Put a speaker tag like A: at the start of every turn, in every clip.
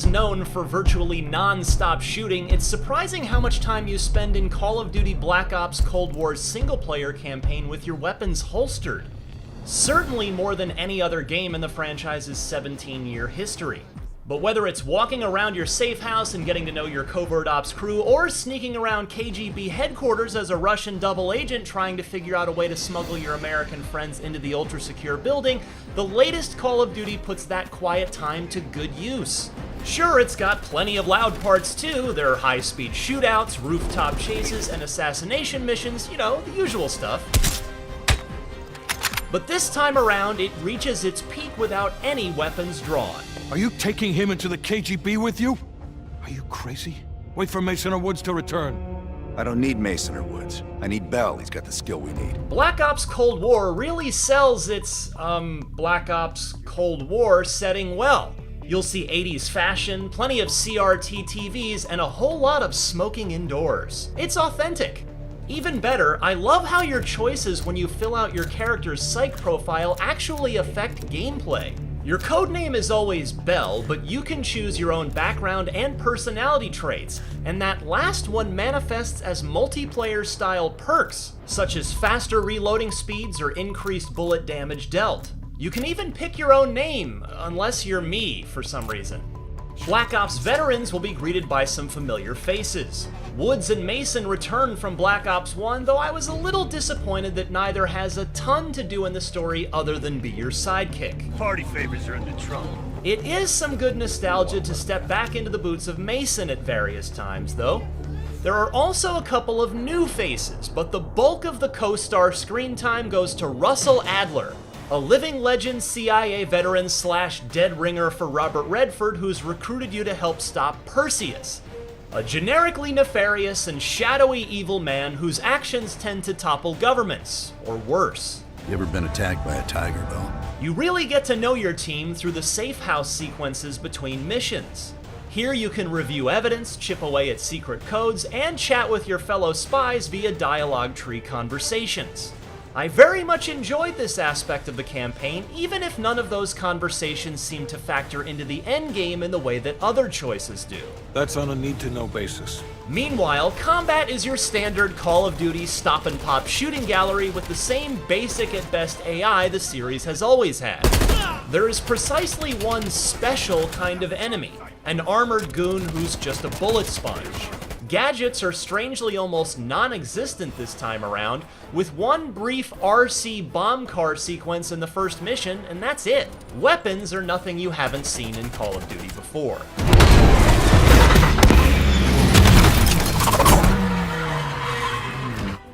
A: series known for virtually non-stop shooting, it's surprising how much time you spend in Call of Duty Black Ops Cold War's single-player campaign with your weapons holstered. Certainly more than any other game in the franchise's 17-year history. But whether it's walking around your safe house and getting to know your covert ops crew, or sneaking around KGB headquarters as a Russian double agent trying to figure out a way to smuggle your American friends into the ultra-secure building, the latest Call of Duty puts that quiet time to good use. Sure, it's got plenty of loud parts too. There are high-speed shootouts, rooftop chases, and assassination missions, you know, the usual stuff. But this time around, it reaches its peak without any weapons drawn.
B: Are you taking him into the KGB with you? Are you crazy? Wait for Mason or Woods to return.
C: I don't need Mason or Woods. I need Bell. He's got the skill we need.
A: Black Ops Cold War really sells its, Black Ops Cold War setting well. You'll see 80s fashion, plenty of CRT TVs, and a whole lot of smoking indoors. It's authentic. Even better, I love how your choices when you fill out your character's psych profile actually affect gameplay. Your codename is always Bell, but you can choose your own background and personality traits, and that last one manifests as multiplayer-style perks, such as faster reloading speeds or increased bullet damage dealt. You can even pick your own name, unless you're me for some reason. Black Ops veterans will be greeted by some familiar faces. Woods and Mason return from Black Ops 1, though I was a little disappointed that neither has a ton to do in the story other than be your sidekick.
D: Party favors are into trouble.
A: It is some good nostalgia to step back into the boots of Mason at various times, though. There are also a couple of new faces, but the bulk of the co-star screen time goes to Russell Adler, a living legend CIA veteran slash dead ringer for Robert Redford who's recruited you to help stop Perseus, a generically nefarious and shadowy evil man whose actions tend to topple governments, or worse.
C: You ever been attacked by a tiger, Bell?
A: You really get to know your team through the safe house sequences between missions. Here you can review evidence, chip away at secret codes, and chat with your fellow spies via dialogue tree conversations. I very much enjoyed this aspect of the campaign, even if none of those conversations seem to factor into the endgame in the way that other choices do.
B: That's on a need-to-know basis.
A: Meanwhile, combat is your standard Call of Duty stop-and-pop shooting gallery with the same basic at best AI the series has always had. There is precisely one special kind of enemy, an armored goon who's just a bullet sponge. Gadgets are strangely almost non-existent this time around, with one brief RC bomb car sequence in the first mission, and that's it. Weapons are nothing you haven't seen in Call of Duty before.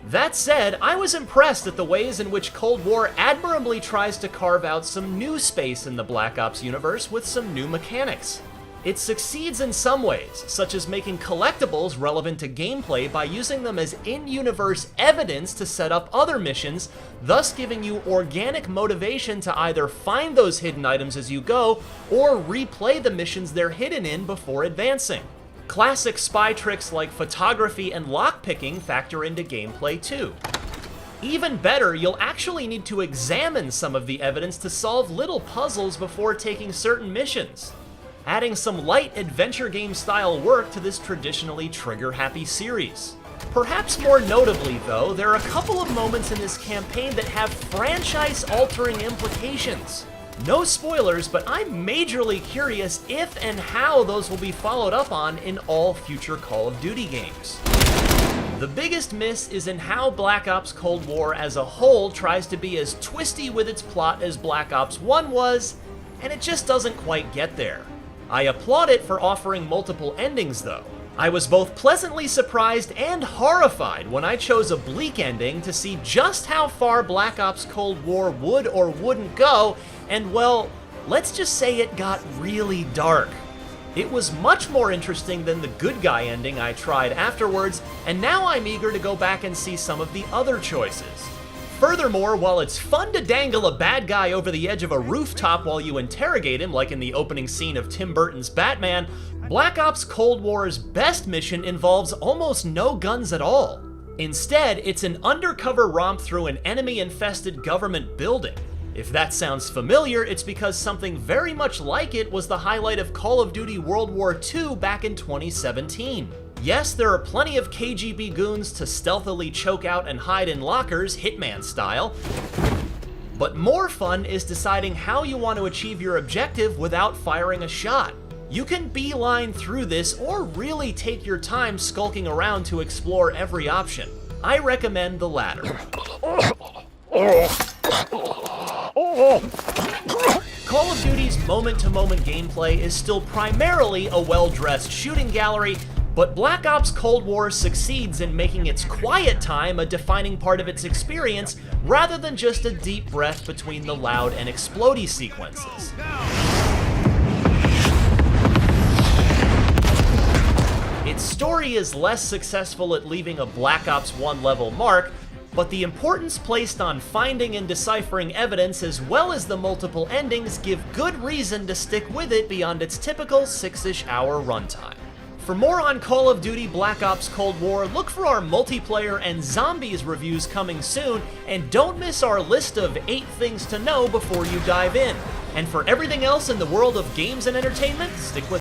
A: That said, I was impressed at the ways in which Cold War admirably tries to carve out some new space in the Black Ops universe with some new mechanics. It succeeds in some ways, such as making collectibles relevant to gameplay by using them as in-universe evidence to set up other missions, thus giving you organic motivation to either find those hidden items as you go, or replay the missions they're hidden in before advancing. Classic spy tricks like photography and lockpicking factor into gameplay too. Even better, you'll actually need to examine some of the evidence to solve little puzzles before taking certain missions, adding some light adventure game style work to this traditionally trigger-happy series. Perhaps more notably though, there are a couple of moments in this campaign that have franchise-altering implications. No spoilers, but I'm majorly curious if and how those will be followed up on in all future Call of Duty games. The biggest miss is in how Black Ops Cold War as a whole tries to be as twisty with its plot as Black Ops 1 was, and it just doesn't quite get there. I applaud it for offering multiple endings though. I was both pleasantly surprised and horrified when I chose a bleak ending to see just how far Black Ops Cold War would or wouldn't go, and well, let's just say it got really dark. It was much more interesting than the good guy ending I tried afterwards, and now I'm eager to go back and see some of the other choices. Furthermore, while it's fun to dangle a bad guy over the edge of a rooftop while you interrogate him, like in the opening scene of Tim Burton's Batman, Black Ops Cold War's best mission involves almost no guns at all. Instead, it's an undercover romp through an enemy-infested government building. If that sounds familiar, it's because something very much like it was the highlight of Call of Duty World War II back in 2017. Yes, there are plenty of KGB goons to stealthily choke out and hide in lockers, Hitman style, but more fun is deciding how you want to achieve your objective without firing a shot. You can beeline through this or really take your time skulking around to explore every option. I recommend the latter. Call of Duty's moment-to-moment gameplay is still primarily a well-dressed shooting gallery, but Black Ops Cold War succeeds in making its quiet time a defining part of its experience, rather than just a deep breath between the loud and explodey sequences. Its story is less successful at leaving a Black Ops 1 level mark, but the importance placed on finding and deciphering evidence as well as the multiple endings give good reason to stick with it beyond its typical 6-ish hour runtime. For more on Call of Duty Black Ops Cold War, look for our multiplayer and zombies reviews coming soon, and don't miss our list of 8 things to know before you dive in. And for everything else in the world of games and entertainment, stick with